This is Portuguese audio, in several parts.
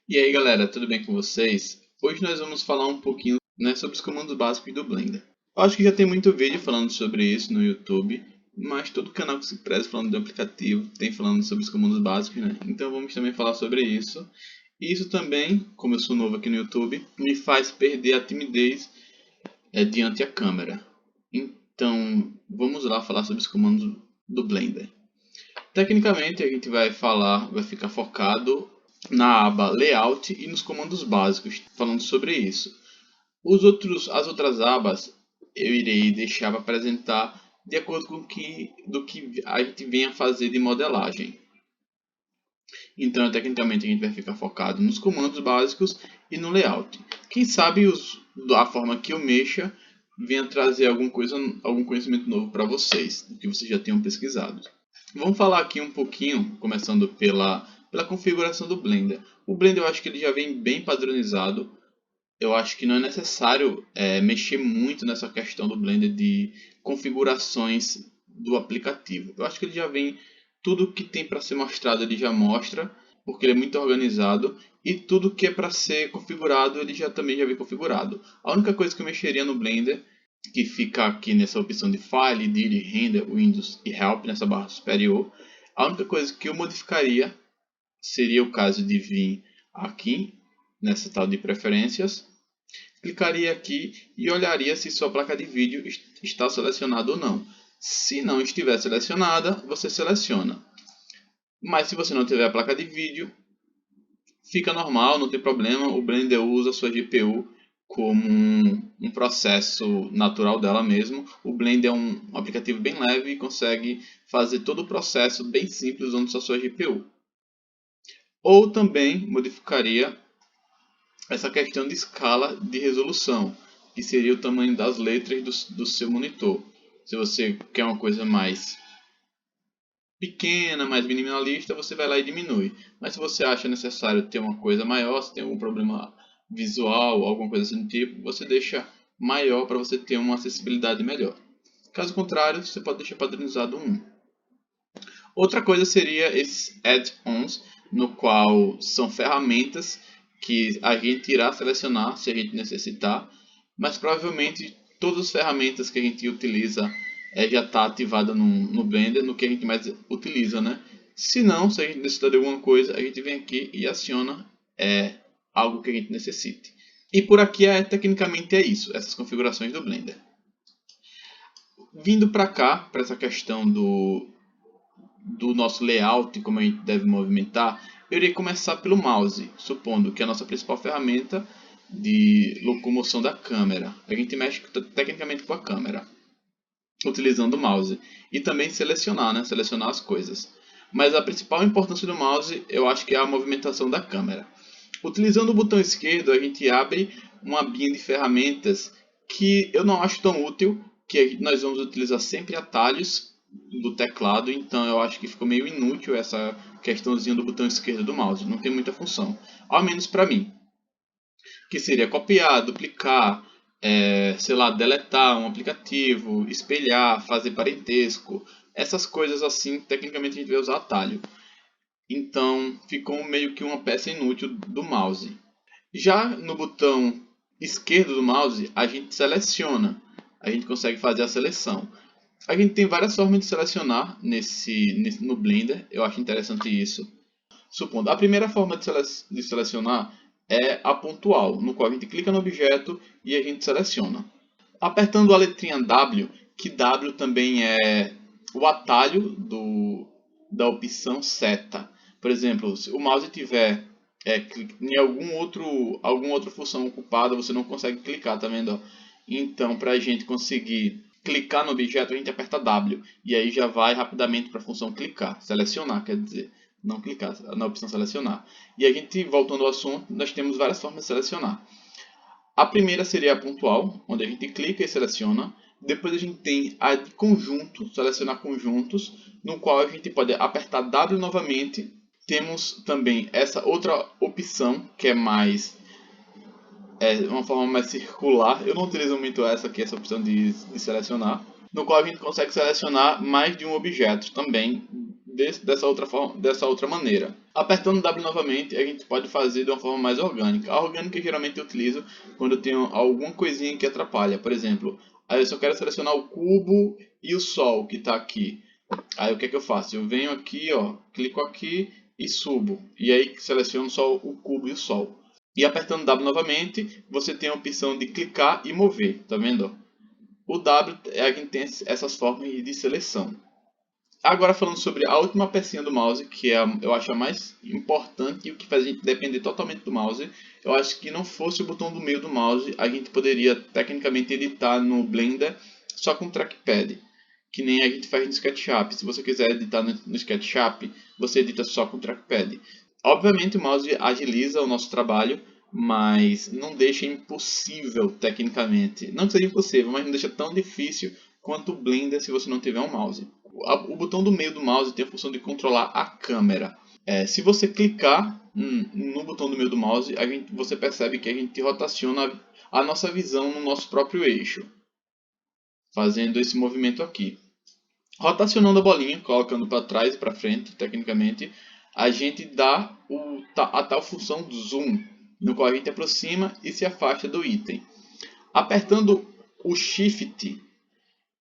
E aí galera, tudo bem com vocês? Hoje nós vamos falar um pouquinho, sobre os comandos básicos do Blender. Eu acho que já tem muito vídeo falando sobre isso no YouTube, mas todo canal que se preze falando do aplicativo tem falando sobre os comandos básicos, né? Então vamos também falar sobre isso. E isso também, como eu sou novo aqui no YouTube, me faz perder a timidez diante a câmera. Então vamos lá falar sobre os comandos do Blender. Tecnicamente a gente vai ficar focado na aba Layout e nos comandos básicos, falando sobre isso. As outras abas eu irei deixar para apresentar de acordo com do que a gente venha fazer de modelagem. Então, tecnicamente, a gente vai ficar focado nos comandos básicos e no layout. Quem sabe a forma que eu mexa venha trazer algum conhecimento novo para vocês, do que vocês já tenham pesquisado. Vamos falar aqui um pouquinho, começando pela configuração do Blender. O Blender eu acho que ele já vem bem padronizado. Eu acho que não é necessário mexer muito nessa questão do Blender de configurações do aplicativo. Eu acho que ele já vem, tudo que tem para ser mostrado ele já mostra, porque ele é muito organizado. E tudo que é para ser configurado ele também já vem configurado. A única coisa que eu mexeria no Blender, que fica aqui nessa opção de File, Edit, Render, Windows e Help, nessa barra superior. A única coisa que eu modificaria seria o caso de vir aqui, nessa tal de preferências. Clicaria aqui e olharia se sua placa de vídeo está selecionada ou não. Se não estiver selecionada, você seleciona. Mas se você não tiver a placa de vídeo, fica normal, não tem problema. O Blender usa a sua GPU como um processo natural dela mesmo. O Blender é um aplicativo bem leve e consegue fazer todo o processo bem simples usando só a sua GPU. Ou também modificaria essa questão de escala de resolução, que seria o tamanho das letras do seu monitor. Se você quer uma coisa mais pequena, mais minimalista, você vai lá e diminui. Mas se você acha necessário ter uma coisa maior, se tem algum problema visual, alguma coisa assim do tipo, você deixa maior para você ter uma acessibilidade melhor. Caso contrário, você pode deixar padronizado 1. Outra coisa seria esses add-ons, no qual são ferramentas que a gente irá selecionar se a gente necessitar, mas provavelmente todas as ferramentas que a gente utiliza já está ativada no Blender, no que a gente mais utiliza, né? Se não, se a gente necessitar de alguma coisa, a gente vem aqui e aciona algo que a gente necessite. E por aqui tecnicamente é isso, essas configurações do Blender. Vindo para cá, para essa questão do nosso layout, como a gente deve movimentar, eu irei começar pelo mouse, supondo que é a nossa principal ferramenta de locomoção da câmera. A gente mexe tecnicamente com a câmera, utilizando o mouse. E também selecionar, né? Selecionar as coisas. Mas a principal importância do mouse, eu acho que é a movimentação da câmera. Utilizando o botão esquerdo, a gente abre uma abinha de ferramentas que eu não acho tão útil, que nós vamos utilizar sempre atalhos do teclado, então eu acho que ficou meio inútil essa questãozinha do botão esquerdo do mouse, não tem muita função, ao menos para mim, que seria copiar, duplicar, sei lá, deletar um aplicativo, espelhar, fazer parentesco, essas coisas assim, tecnicamente a gente vai usar atalho. Então ficou meio que uma peça inútil do mouse. Já no botão esquerdo do mouse, a gente seleciona, a gente consegue fazer a seleção. A gente tem várias formas de selecionar no Blender, eu acho interessante isso. Supondo, a primeira forma de selecionar é a pontual, no qual a gente clica no objeto e a gente seleciona. Apertando a letrinha W, que W também é o atalho da opção seta. Por exemplo, se o mouse tiver em alguma outra função ocupada, você não consegue clicar, tá vendo? Então, para a gente conseguir clicar no objeto, a gente aperta W. E aí já vai rapidamente para a função clicar, selecionar, quer dizer, não clicar, na opção selecionar. E a gente, voltando ao assunto, nós temos várias formas de selecionar. A primeira seria a pontual, onde a gente clica e seleciona. Depois a gente tem a de conjunto, selecionar conjuntos, no qual a gente pode apertar W novamente. Temos também essa outra opção, que é uma forma mais circular. Eu não utilizo muito essa opção de selecionar, no qual a gente consegue selecionar mais de um objeto também dessa outra maneira. Apertando W novamente, a gente pode fazer de uma forma mais orgânica. A orgânica geralmente eu utilizo quando eu tenho alguma coisinha que atrapalha. Por exemplo, aí eu só quero selecionar o cubo e o sol que está aqui. Aí o que é que eu faço? Eu venho aqui, ó, clico aqui e subo. E aí seleciono só o cubo e o sol. E apertando W novamente, você tem a opção de clicar e mover. Tá vendo? O W é a gente tem essas formas de seleção. Agora falando sobre a última pecinha do mouse, que é eu acho a mais importante e o que faz a gente depender totalmente do mouse. Eu acho que não fosse o botão do meio do mouse, a gente poderia tecnicamente editar no Blender só com trackpad, que nem a gente faz no SketchUp. Se você quiser editar no SketchUp, você edita só com trackpad. Obviamente o mouse agiliza o nosso trabalho, mas não deixa impossível tecnicamente. Não que seja impossível, mas não deixa tão difícil quanto o Blender se você não tiver um mouse. O botão do meio do mouse tem a função de controlar a câmera. Se você clicar no botão do meio do mouse, você percebe que a gente rotaciona a nossa visão no nosso próprio eixo, fazendo esse movimento aqui. Rotacionando a bolinha, colocando para trás e para frente, tecnicamente, a gente dá a tal função zoom, no qual a gente aproxima e se afasta do item. Apertando o Shift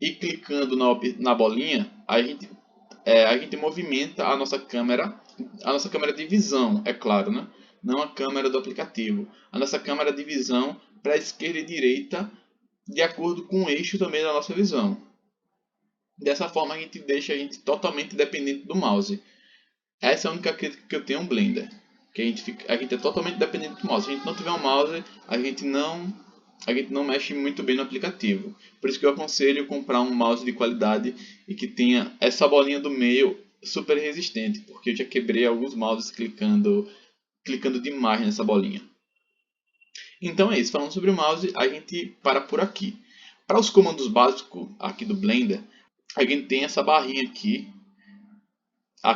e clicando na bolinha, a gente movimenta a nossa câmera de visão, é claro, né? Não a câmera do aplicativo. A nossa câmera de visão para a esquerda e direita, de acordo com o eixo também da nossa visão. Dessa forma a gente deixa a gente totalmente dependente do mouse. Essa é a única crítica que eu tenho ao Blender, que a gente é totalmente dependente do mouse. Se a gente não tiver um mouse, a gente não mexe muito bem no aplicativo. Por isso que eu aconselho comprar um mouse de qualidade e que tenha essa bolinha do meio super resistente, porque eu já quebrei alguns mouses clicando demais nessa bolinha. Então é isso, falando sobre o mouse, a gente para por aqui. Para os comandos básicos aqui do Blender, a gente tem essa barrinha aqui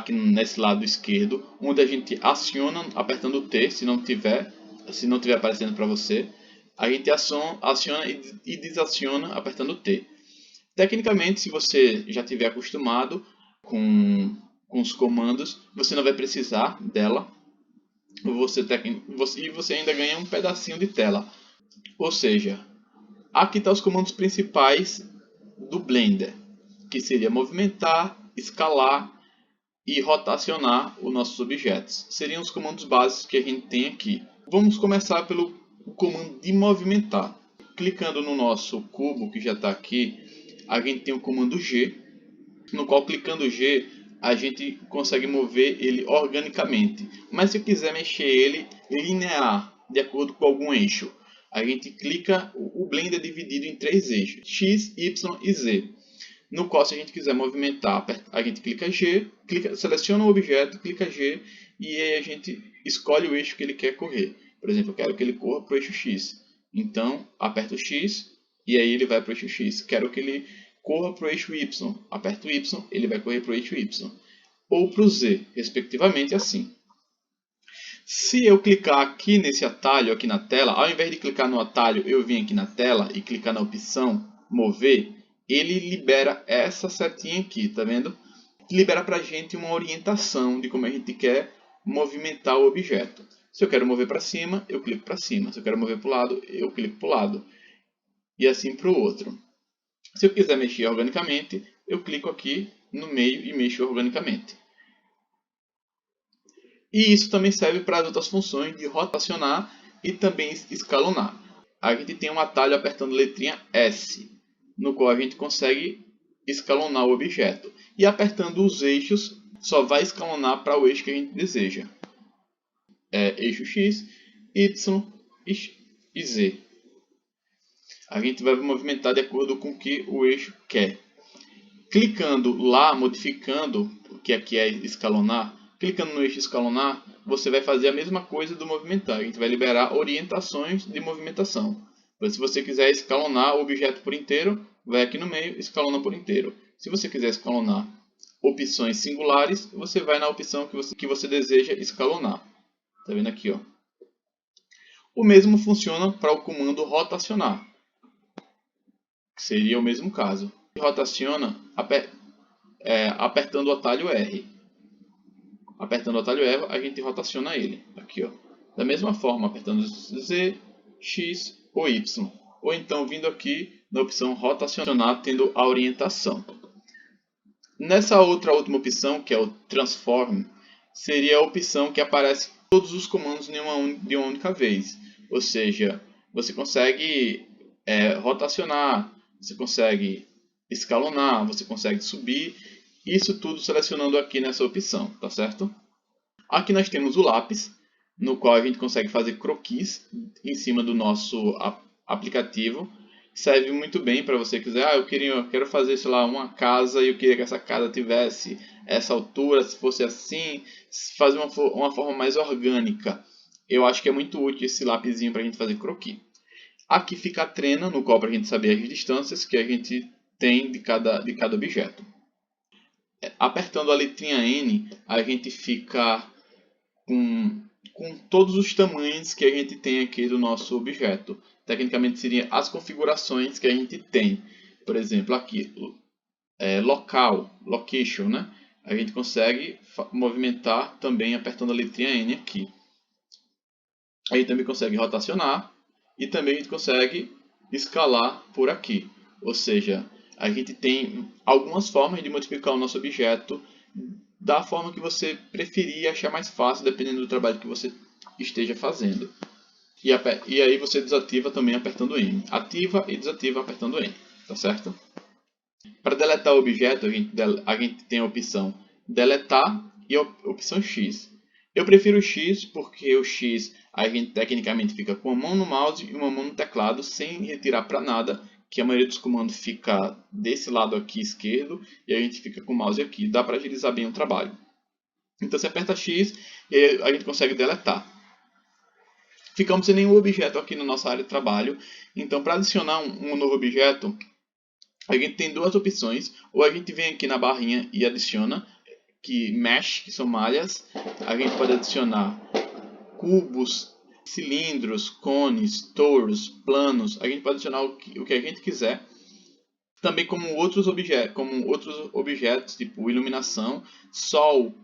nesse lado esquerdo, onde a gente aciona apertando o T, se não tiver aparecendo para você. A gente aciona e desaciona apertando o T. Tecnicamente, se você já estiver acostumado com os comandos, você não vai precisar dela. E você ainda ganha um pedacinho de tela. Ou seja, aqui estão os comandos principais do Blender, que seria movimentar, escalar e rotacionar os nossos objetos. Seriam os comandos básicos que a gente tem aqui. Vamos começar pelo comando de movimentar. Clicando no nosso cubo que já está aqui, a gente tem o comando G, no qual clicando G a gente consegue mover ele organicamente. Mas se eu quiser mexer ele linear, de acordo com algum eixo, a gente clica, o Blender é dividido em 3 eixos, X, Y e Z. No qual, se a gente quiser movimentar, a gente clica G, seleciona o objeto, clica G e aí a gente escolhe o eixo que ele quer correr. Por exemplo, eu quero que ele corra para o eixo X. Então, aperto o X e aí ele vai para o eixo X. Quero que ele corra para o eixo Y. Aperto o Y, ele vai correr para o eixo Y. Ou para o Z, respectivamente assim. Se eu clicar aqui nesse atalho, aqui na tela, ao invés de clicar no atalho, eu vim aqui na tela e clicar na opção Mover, ele libera essa setinha aqui, tá vendo? Libera pra gente uma orientação de como a gente quer movimentar o objeto. Se eu quero mover para cima, eu clico para cima. Se eu quero mover para o lado, eu clico para o lado. E assim para o outro. Se eu quiser mexer organicamente, eu clico aqui no meio e mexo organicamente. E isso também serve para as outras funções de rotacionar e também escalonar. A gente tem um atalho apertando a letrinha S, no qual a gente consegue escalonar o objeto. E apertando os eixos, só vai escalonar para o eixo que a gente deseja. Eixo X, Y e Z. A gente vai movimentar de acordo com o que o eixo quer. Clicando lá, modificando, que aqui é escalonar, clicando no eixo escalonar, você vai fazer a mesma coisa do movimentar. A gente vai liberar orientações de movimentação. Então, se você quiser escalonar o objeto por inteiro, vai aqui no meio, escalona por inteiro. Se você quiser escalonar opções singulares, você vai na opção que você deseja escalonar. Tá vendo aqui, ó? O mesmo funciona para o comando rotacionar, que seria o mesmo caso. Rotaciona apertando o atalho R. apertando o atalho erro, a gente rotaciona ele. Aqui, ó. Da mesma forma, apertando Z, X ou Y. Ou então vindo aqui na opção rotacionar, tendo a orientação. Nessa outra última opção, que é o Transform, seria a opção que aparece todos os comandos de uma única vez. Ou seja, você consegue rotacionar, você consegue escalonar, você consegue subir. Isso tudo selecionando aqui nessa opção, tá certo? Aqui nós temos o lápis, no qual a gente consegue fazer croquis em cima do nosso aplicativo. Serve muito bem para você quiser, eu quero fazer, sei lá, uma casa e eu queria que essa casa tivesse essa altura, se fosse assim, fazer uma forma mais orgânica. Eu acho que é muito útil esse lapisinho para a gente fazer croquis. Aqui fica a trena, no qual para a gente saber as distâncias que a gente tem de cada objeto. Apertando a letrinha N, a gente fica com todos os tamanhos que a gente tem aqui do nosso objeto. Tecnicamente seriam as configurações que a gente tem. Por exemplo, aqui, local, location, né? A gente consegue movimentar também apertando a letrinha N aqui. A gente também consegue rotacionar e também a gente consegue escalar por aqui. Ou seja, a gente tem algumas formas de modificar o nosso objeto da forma que você preferir e achar mais fácil, dependendo do trabalho que você esteja fazendo. E aí você desativa também apertando N. Ativa e desativa apertando N, tá certo? Para deletar o objeto, a gente tem a opção deletar e a opção X. Eu prefiro o X porque o X a gente tecnicamente fica com uma mão no mouse e uma mão no teclado sem retirar para nada, que a maioria dos comandos fica desse lado aqui esquerdo e a gente fica com o mouse aqui. Dá para agilizar bem o trabalho. Então você aperta X e aí a gente consegue deletar. Ficamos sem nenhum objeto aqui na nossa área de trabalho. Então para adicionar um novo objeto, a gente tem duas opções. Ou a gente vem aqui na barrinha e adiciona, que mesh, que são malhas. A gente pode adicionar cubos, cilindros, cones, touros, planos. A gente pode adicionar o que a gente quiser. Também como outros objetos, tipo iluminação, sol,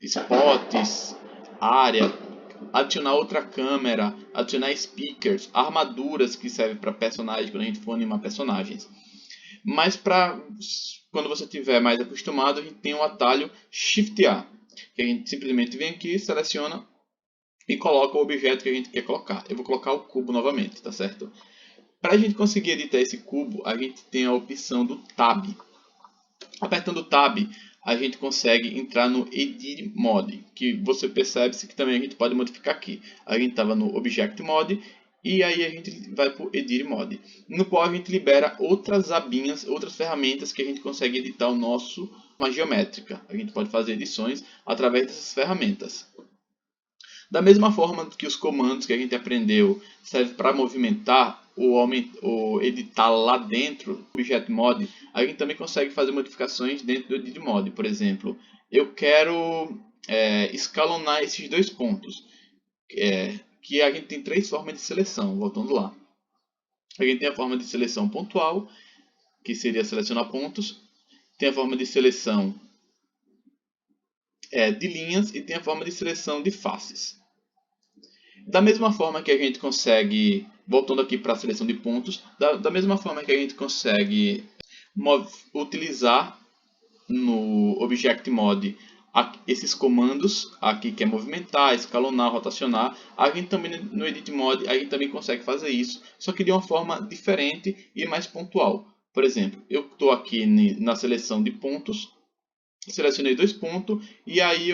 spots, área, adicionar outra câmera, adicionar speakers, armaduras que servem para personagens quando a gente for animar personagens. Mas quando você estiver mais acostumado, a gente tem o atalho Shift A, que a gente simplesmente vem aqui, seleciona e coloca o objeto que a gente quer colocar. Eu vou colocar o cubo novamente, tá certo? Para a gente conseguir editar esse cubo, a gente tem a opção do Tab. Apertando o Tab, a gente consegue entrar no Edit Mode, que você percebe que também a gente pode modificar aqui. A gente estava no Object Mode e aí a gente vai para o Edit Mode, no qual a gente libera outras abinhas, outras ferramentas que a gente consegue editar o nosso uma geométrica. A gente pode fazer edições através dessas ferramentas. Da mesma forma que os comandos que a gente aprendeu servem para movimentar ou editar lá dentro do Object Mode, a gente também consegue fazer modificações dentro do Edit Mode. Por exemplo, eu quero escalonar esses dois pontos, que a gente tem três formas de seleção, voltando lá. A gente tem a forma de seleção pontual, que seria selecionar pontos, tem a forma de seleção de linhas e tem a forma de seleção de faces. Da mesma forma que a gente consegue, voltando aqui para a seleção de pontos, da mesma forma que a gente consegue utilizar no Object Mode esses comandos aqui que é movimentar, escalonar, rotacionar, a gente também no Edit Mode a gente também consegue fazer isso, só que de uma forma diferente e mais pontual. Por exemplo, eu estou aqui na seleção de pontos, selecionei dois pontos e aí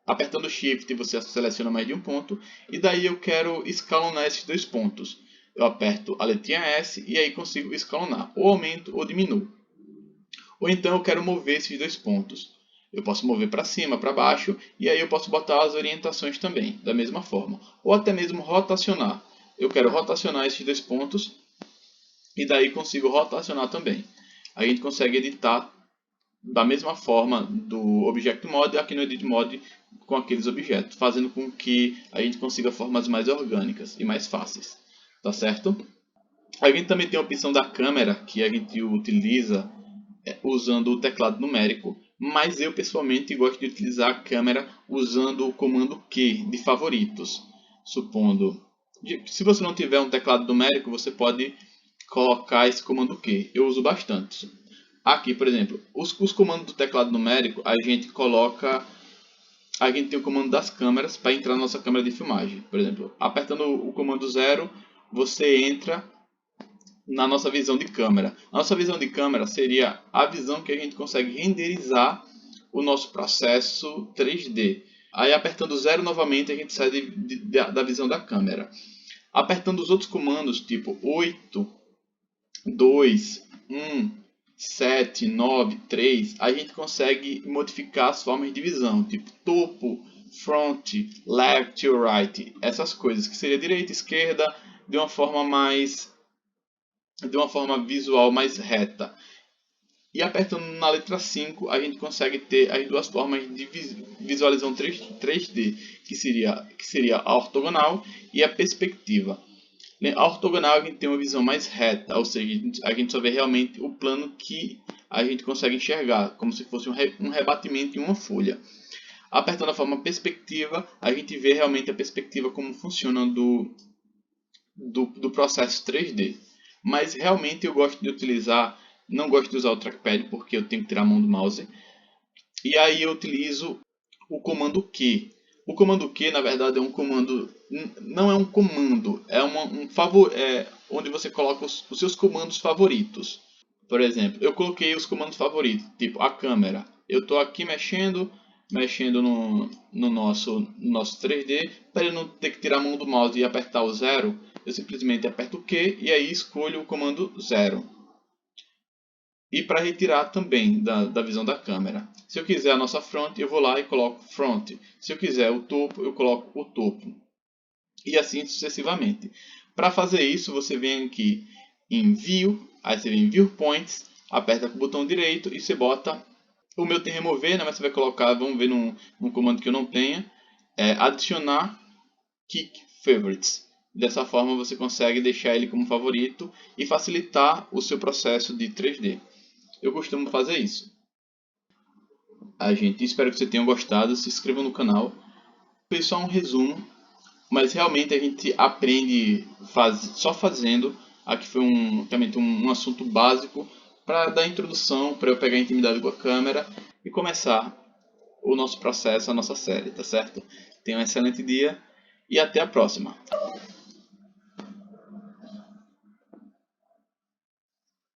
apertando Shift você seleciona mais de um ponto e daí eu quero escalonar esses dois pontos. Eu aperto a letrinha S e aí consigo escalonar, ou aumento ou diminuo. Ou então eu quero mover esses dois pontos. Eu posso mover para cima, para baixo e aí eu posso botar as orientações também, da mesma forma. Ou até mesmo rotacionar. Eu quero rotacionar esses dois pontos e daí consigo rotacionar também. A gente consegue editar da mesma forma do Object Mode aqui no Edit Mode com aqueles objetos, fazendo com que a gente consiga formas mais orgânicas e mais fáceis, tá certo? A gente também tem a opção da câmera, que a gente utiliza usando o teclado numérico, mas eu pessoalmente gosto de utilizar a câmera usando o comando Q de favoritos. Supondo, se você não tiver um teclado numérico, você pode colocar esse comando Q. Eu uso bastante. Aqui, por exemplo, os comandos do teclado numérico, a gente tem o comando das câmeras para entrar na nossa câmera de filmagem. Por exemplo, apertando o comando 0, você entra na nossa visão de câmera. A nossa visão de câmera seria a visão que a gente consegue renderizar o nosso processo 3D. Aí apertando 0 novamente, a gente sai da visão da câmera. Apertando os outros comandos, tipo 8, 2, 1, 7, 9, 3, a gente consegue modificar as formas de visão, tipo topo, front, left or right, essas coisas, que seria direita, esquerda, de uma forma visual mais reta. E apertando na letra 5, a gente consegue ter as duas formas de visualização 3D, que seria a ortogonal e a perspectiva. A ortogonal a gente tem uma visão mais reta, ou seja, a gente só vê realmente o plano que a gente consegue enxergar, como se fosse um rebatimento em uma folha. Apertando a forma perspectiva, a gente vê realmente a perspectiva como funciona do processo 3D. Mas realmente eu gosto de utilizar, não gosto de usar o trackpad porque eu tenho que tirar a mão do mouse. E aí eu utilizo o comando Q. O comando Q, na verdade, é um comando, não é um comando, é onde você coloca os seus comandos favoritos. Por exemplo, eu coloquei os comandos favoritos, tipo a câmera. Eu estou aqui mexendo no nosso 3D, para eu não ter que tirar a mão do mouse e apertar o 0, eu simplesmente aperto o Q e aí escolho o comando 0. E para retirar também da visão da câmera. Se eu quiser a nossa front, eu vou lá e coloco front. Se eu quiser o topo, eu coloco o topo. E assim sucessivamente. Para fazer isso, você vem aqui em View, aí você vem em Viewpoints, aperta com o botão direito e você bota... O meu tem remover, né, mas você vai colocar, vamos ver num comando que eu não tenha, adicionar Kick Favorites. Dessa forma você consegue deixar ele como favorito e facilitar o seu processo de 3D. Eu costumo fazer isso. Gente, espero que vocês tenham gostado. Se inscrevam no canal. Foi só um resumo, mas realmente a gente aprende só fazendo. Aqui foi realmente um assunto básico para dar introdução, para eu pegar intimidade com a câmera e começar o nosso processo, a nossa série, tá certo? Tenham um excelente dia e até a próxima.